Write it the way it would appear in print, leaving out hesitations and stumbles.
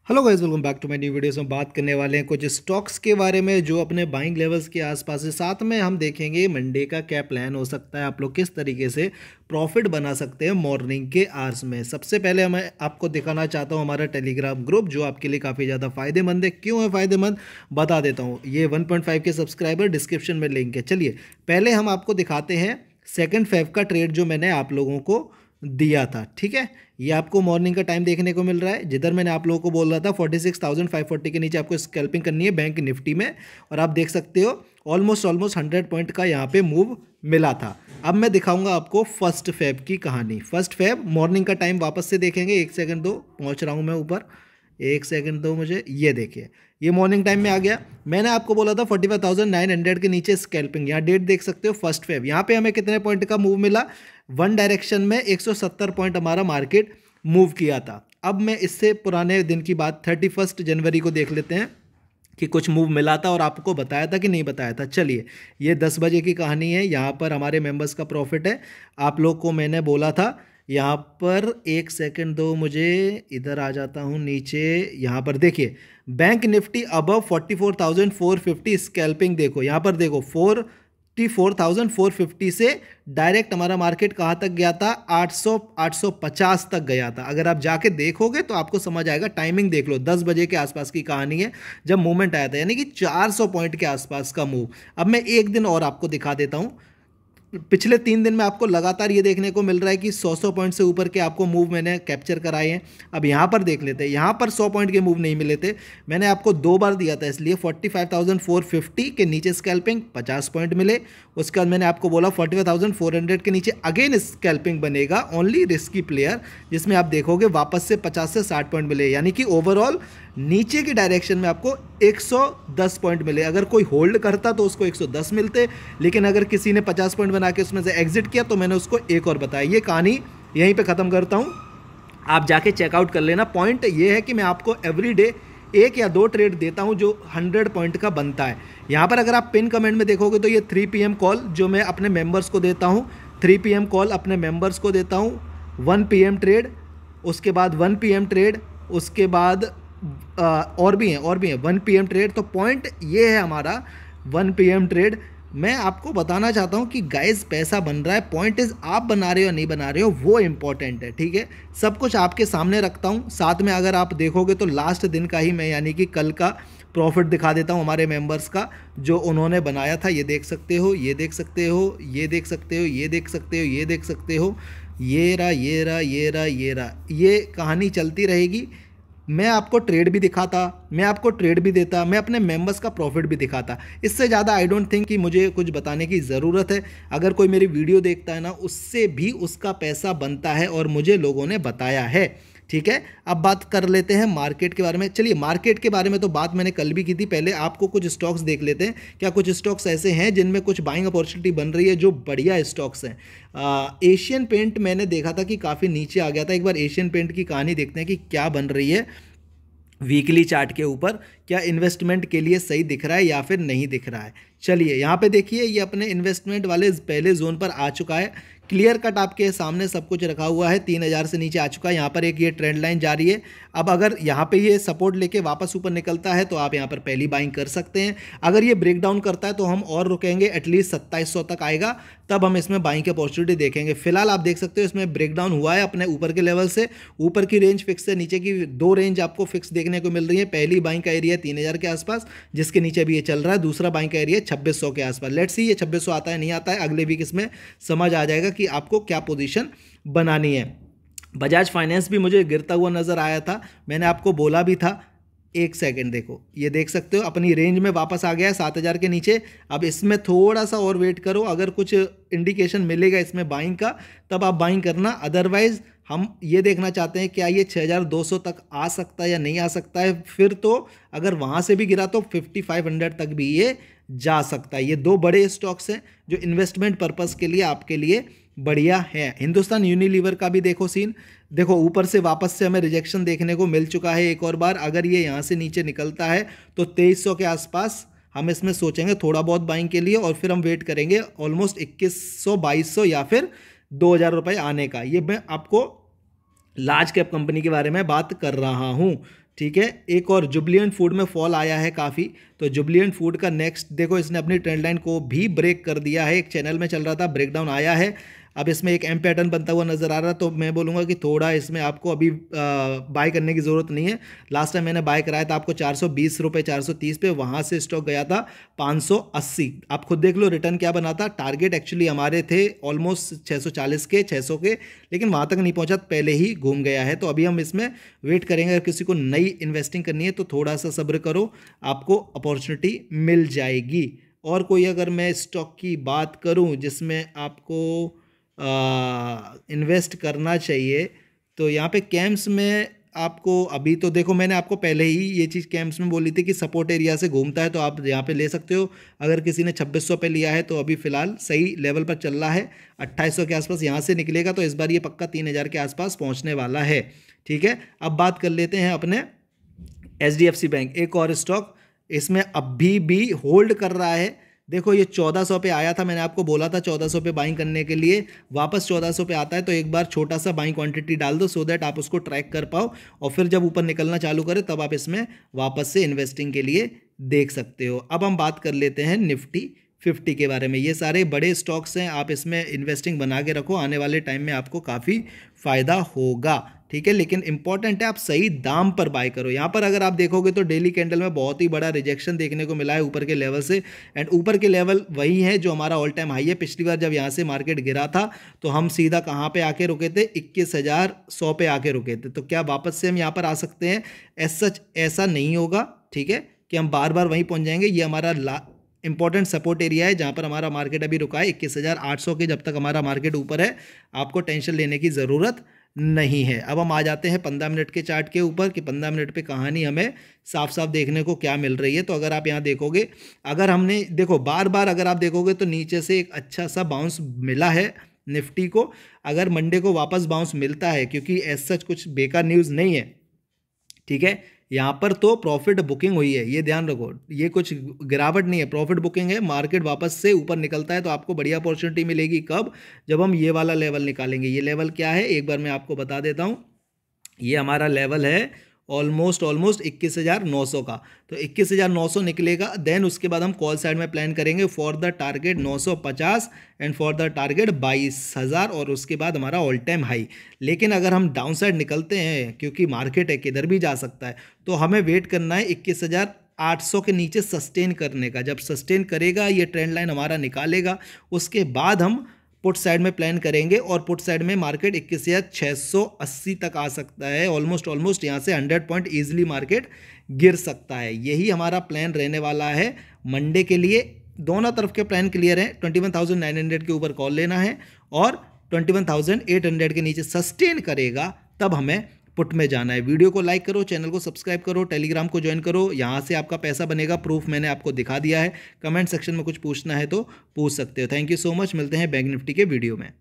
Hello guys, welcome back to my new videos में बात करने वाले हैं कुछ स्टॉक्स के बारे में जो अपने बाइंग लेवल्स के आसपास है। साथ में हम देखेंगे मंडे का क्या प्लान हो सकता है, आप लोग किस तरीके से प्रॉफिट बना सकते हैं मॉर्निंग के आवर्स में। सबसे पहले मैं आपको दिखाना चाहता हूं हमारा टेलीग्राम ग्रुप जो आपके लिए काफ़ी ज़्यादा फायदेमंद है। क्यों है फायदेमंद बता देता हूँ। ये 1.5 के सब्सक्राइबर, डिस्क्रिप्शन में लिंक है। चलिए पहले हम आपको दिखाते हैं 2 फेब का ट्रेड जो मैंने आप लोगों को दिया था। ठीक है, ये आपको मॉर्निंग का टाइम देखने को मिल रहा है जिधर मैंने आप लोगों को बोल रहा था 46,540 के नीचे आपको स्कैल्पिंग करनी है बैंक निफ्टी में, और आप देख सकते हो ऑलमोस्ट 100 पॉइंट का यहाँ पे मूव मिला था। अब मैं दिखाऊंगा आपको 1 फेब की कहानी। 1 फेब मॉर्निंग का टाइम वापस से देखेंगे। एक सेकंड दो, पहुँच रहा हूँ मैं ऊपर। एक सेकंड दो मुझे। ये देखिए, ये मॉर्निंग टाइम में आ गया। मैंने आपको बोला था 45,900 के नीचे स्कैल्पिंग। यहाँ डेट देख सकते हो 1 फेब। यहाँ पे हमें कितने पॉइंट का मूव मिला? वन डायरेक्शन में 170 पॉइंट हमारा मार्केट मूव किया था। अब मैं इससे पुराने दिन की बात 31 जनवरी को देख लेते हैं कि कुछ मूव मिला था और आपको बताया था कि नहीं बताया था। चलिए, ये 10 बजे की कहानी है। यहाँ पर हमारे मेंबर्स का प्रॉफिट है। आप लोग को मैंने बोला था यहाँ पर, एक सेकंड दो मुझे, इधर आ जाता हूँ नीचे। यहाँ पर देखिए बैंक निफ्टी अबव 44,450 स्कैल्पिंग। देखो यहाँ पर, देखो 44,450 से डायरेक्ट हमारा मार्केट कहाँ तक गया था? 850 तक गया था। अगर आप जाके देखोगे तो आपको समझ आएगा। टाइमिंग देख लो, 10 बजे के आसपास की कहानी है जब मूवमेंट आया था, यानी कि 400 पॉइंट के आसपास का मूव। अब मैं एक दिन और आपको दिखा देता हूँ। पिछले 3 दिन में आपको लगातार ये देखने को मिल रहा है कि 100 पॉइंट से ऊपर के आपको मूव मैंने कैप्चर कराए हैं। अब यहाँ पर देख लेते हैं, यहाँ पर 100 पॉइंट के मूव नहीं मिले थे। मैंने आपको 2 बार दिया था, इसलिए 45,450 के नीचे स्कैल्पिंग 50 पॉइंट मिले। उसके बाद मैंने आपको बोला 45,400 के नीचे अगेन स्कैल्पिंग बनेगा, ओनली रिस्की प्लेयर, जिसमें आप देखोगे वापस से 50 से 60 पॉइंट मिले। यानी कि ओवरऑल नीचे की डायरेक्शन में आपको 110 पॉइंट मिले। अगर कोई होल्ड करता तो उसको 110 मिलते, लेकिन अगर किसी ने 50 पॉइंट बना के उसमें से एग्जिट किया तो मैंने उसको एक और बताया। ये कहानी यहीं पे ख़त्म करता हूँ, आप जाके चेकआउट कर लेना। पॉइंट ये है कि मैं आपको एवरी डे 1 या 2 ट्रेड देता हूँ जो 100 पॉइंट का बनता है। यहाँ पर अगर आप पिन कमेंट में देखोगे तो ये 3 PM कॉल जो मैं अपने मेंबर्स को देता हूँ, 3 PM कॉल अपने मेंबर्स को देता हूँ, 1 PM ट्रेड, उसके बाद 1 PM ट्रेड, उसके बाद और भी हैं 1 PM ट्रेड। तो पॉइंट ये है हमारा 1 PM ट्रेड। मैं आपको बताना चाहता हूँ कि गाइस पैसा बन रहा है। पॉइंट इज आप बना रहे हो या नहीं बना रहे हो, वो इंपॉर्टेंट है। ठीक है, सब कुछ आपके सामने रखता हूँ। साथ में अगर आप देखोगे तो लास्ट दिन का ही मैं, यानी कि कल का प्रॉफिट दिखा देता हूँ हमारे मेंबर्स का जो उन्होंने बनाया था। ये देख सकते हो, ये देख सकते हो, ये देख सकते हो, ये देख सकते हो, ये देख सकते हो। ये रहा, ये रहा, ये रहा, ये रहा। ये कहानी चलती रहेगी। मैं आपको ट्रेड भी दिखाता, मैं आपको ट्रेड भी देता, मैं अपने मेंबर्स का प्रॉफिट भी दिखाता। इससे ज़्यादा आई डोंट थिंक कि मुझे कुछ बताने की ज़रूरत है। अगर कोई मेरी वीडियो देखता है ना, उससे भी उसका पैसा बनता है और मुझे लोगों ने बताया है। ठीक है, अब बात कर लेते हैं मार्केट के बारे में। चलिए, मार्केट के बारे में तो बात मैंने कल भी की थी। पहले आपको कुछ स्टॉक्स देख लेते हैं। क्या कुछ स्टॉक्स ऐसे हैं जिनमें कुछ बाइंग अपॉर्चुनिटी बन रही है जो बढ़िया स्टॉक्स हैं? एशियन पेंट मैंने देखा था कि काफ़ी नीचे आ गया था। एक बार एशियन पेंट की कहानी देखते हैं कि क्या बन रही है वीकली चार्ट के ऊपर। क्या इन्वेस्टमेंट के लिए सही दिख रहा है या फिर नहीं दिख रहा है? चलिए यहाँ पे देखिए, ये अपने इन्वेस्टमेंट वाले पहले जोन पर आ चुका है। क्लियर कट आपके सामने सब कुछ रखा हुआ है। 3,000 से नीचे आ चुका है। यहाँ पर एक ये ट्रेंड लाइन जारी है। अब अगर यहाँ पे ये सपोर्ट लेके वापस ऊपर निकलता है तो आप यहाँ पर पहली बाइंग कर सकते हैं। अगर ये ब्रेक डाउन करता है तो हम और रुकेंगे, एटलीस्ट 2700 तक आएगा, तब हम इसमें बाइंग की अपॉर्चुनिटी देखेंगे। फिलहाल आप देख सकते हो इसमें ब्रेक डाउन हुआ है अपने ऊपर के लेवल से। ऊपर की रेंज फिक्स है, नीचे की 2 रेंज आपको फिक्स देखने को मिल रही है। पहली बाइंग का एरिया 3,000 के आसपास, जिसके नीचे भी ये चल रहा है। दूसरा बाइंग का एरिया 2600 के आसपास। लेट्स सी ये 2600 आता है नहीं आता है। अगले वीक इसमें समझ आ जाएगा कि आपको क्या पोजीशन बनानी है। बजाज फाइनेंस भी मुझे गिरता हुआ नजर आया था, मैंने आपको बोला भी था। एक सेकंड देखो, ये देख सकते हो अपनी रेंज में वापस आ गया है 7,000 के नीचे। अब इसमें थोड़ा सा और वेट करो, अगर कुछ इंडिकेशन मिलेगा इसमें बाइंग का तब आप बाइंग करना। अदरवाइज हम ये देखना चाहते हैं क्या ये 6,200 तक आ सकता है या नहीं आ सकता है। फिर तो अगर वहाँ से भी गिरा तो 5,500 तक भी ये जा सकता है। ये 2 बड़े स्टॉक्स हैं जो इन्वेस्टमेंट पर्पस के लिए आपके लिए बढ़िया है। हिंदुस्तान यूनिलीवर का भी देखो सीन, देखो ऊपर से वापस से हमें रिजेक्शन देखने को मिल चुका है एक और बार। अगर ये यहाँ से नीचे निकलता है तो 2300 के आसपास हम इसमें सोचेंगे थोड़ा बहुत बाइंग के लिए, और फिर हम वेट करेंगे ऑलमोस्ट 2100, 2200 या फिर 2,000 रुपये आने का। ये मैं आपको लार्ज कैप कंपनी के बारे में बात कर रहा हूँ। ठीक है। एक और जुबलिएंट फूड में फॉल आया है काफ़ी, तो जुबलिएंट फूड का नेक्स्ट देखो, इसने अपनी ट्रेंड लाइन को भी ब्रेक कर दिया है। एक चैनल में चल रहा था, ब्रेकडाउन आया है, अब इसमें एक एम पैटर्न बनता हुआ नजर आ रहा है। तो मैं बोलूँगा कि थोड़ा इसमें आपको अभी बाय करने की ज़रूरत नहीं है। लास्ट टाइम मैंने बाय कराया था आपको 420 रुपये 430 पे, वहाँ से स्टॉक गया था 580। आप खुद देख लो रिटर्न क्या बना था। टारगेट एक्चुअली हमारे थे ऑलमोस्ट 640 के 600 के, लेकिन वहाँ तक नहीं पहुँचा, पहले ही घूम गया है। तो अभी हम इसमें वेट करेंगे। अगर किसी को नई इन्वेस्टिंग करनी है तो थोड़ा सा सब्र करो, आपको अपॉर्चुनिटी मिल जाएगी। और कोई अगर मैं स्टॉक की बात करूं जिसमें आपको इन्वेस्ट करना चाहिए, तो यहाँ पे कैम्प्स में आपको अभी तो देखो, मैंने आपको पहले ही ये चीज़ कैम्प्स में बोली थी कि सपोर्ट एरिया से घूमता है, तो आप यहाँ पे ले सकते हो। अगर किसी ने 2600 पे लिया है तो अभी फ़िलहाल सही लेवल पर चल रहा है। 2800 के आसपास यहाँ से निकलेगा तो इस बार ये पक्का 3000 के आसपास पहुँचने वाला है। ठीक है, अब बात कर लेते हैं अपने HDFC बैंक, एक और स्टॉक इसमें अभी भी होल्ड कर रहा है। देखो ये 1400 पे आया था, मैंने आपको बोला था 1400 पे बाइंग करने के लिए, वापस 1400 पे आता है तो एक बार छोटा सा बाइंग क्वांटिटी डाल दो, सो दैट आप उसको ट्रैक कर पाओ, और फिर जब ऊपर निकलना चालू करे तब आप इसमें वापस से इन्वेस्टिंग के लिए देख सकते हो। अब हम बात कर लेते हैं निफ्टी 50 के बारे में। ये सारे बड़े स्टॉक्स हैं, आप इसमें इन्वेस्टिंग बना के रखो, आने वाले टाइम में आपको काफ़ी फ़ायदा होगा। ठीक है, लेकिन इंपॉर्टेंट है आप सही दाम पर बाय करो। यहाँ पर अगर आप देखोगे तो डेली कैंडल में बहुत ही बड़ा रिजेक्शन देखने को मिला है ऊपर के लेवल से, एंड ऊपर के लेवल वही है जो हमारा ऑल टाइम हाई है। पिछली बार जब यहाँ से मार्केट गिरा था तो हम सीधा कहाँ पे आके रुके थे, 21,100 पे आके रुके थे। तो क्या वापस से हम यहाँ पर आ सकते हैं? सच ऐसा नहीं होगा, ठीक है, कि हम बार बार वहीं पहुँच जाएंगे। ये हमारा इंपॉर्टेंट सपोर्ट एरिया है जहाँ पर हमारा मार्केट अभी रुका है 21,800 के। जब तक हमारा मार्केट ऊपर है आपको टेंशन लेने की ज़रूरत नहीं है। अब हम आ जाते हैं 15 मिनट के चार्ट के ऊपर कि 15 मिनट पे कहानी हमें साफ साफ देखने को क्या मिल रही है। तो अगर आप यहाँ देखोगे, अगर हमने देखो बार बार अगर आप देखोगे तो नीचे से एक अच्छा सा बाउंस मिला है निफ्टी को। अगर मंडे को वापस बाउंस मिलता है, क्योंकि ऐसा सच कुछ बेकार न्यूज़ नहीं है, ठीक है, यहाँ पर तो प्रॉफिट बुकिंग हुई है, ये ध्यान रखो, ये कुछ गिरावट नहीं है, प्रॉफिट बुकिंग है। मार्केट वापस से ऊपर निकलता है तो आपको बढ़िया अपॉर्चुनिटी मिलेगी। कब? जब हम ये वाला लेवल निकालेंगे। ये लेवल क्या है एक बार मैं आपको बता देता हूँ। ये हमारा लेवल है ऑलमोस्ट 21,900 का। तो 21,900 निकलेगा, देन उसके बाद हम कॉल साइड में प्लान करेंगे for the target 950 and for the target 22,000, और उसके बाद हमारा ऑल टाइम हाई। लेकिन अगर हम डाउन साइड निकलते हैं, क्योंकि मार्केट है किधर भी जा सकता है, तो हमें वेट करना है 21,800 के नीचे सस्टेन करने का। जब सस्टेन करेगा, ये ट्रेंड लाइन हमारा निकालेगा, उसके बाद हम पुट साइड में प्लान करेंगे, और पुट साइड में मार्केट 21,680 तक आ सकता है। ऑलमोस्ट यहाँ से 100 पॉइंट ईजिली मार्केट गिर सकता है। यही हमारा प्लान रहने वाला है मंडे के लिए। दोनों तरफ के प्लान क्लियर है। 21,900 के ऊपर कॉल लेना है, और 21,800 के नीचे सस्टेन करेगा तब हमें पुट में जाना है। वीडियो को लाइक करो, चैनल को सब्सक्राइब करो, टेलीग्राम को ज्वाइन करो, यहाँ से आपका पैसा बनेगा। प्रूफ मैंने आपको दिखा दिया है। कमेंट सेक्शन में कुछ पूछना है तो पूछ सकते हो। थैंक यू सो मच, मिलते हैं बैंक निफ्टी के वीडियो में।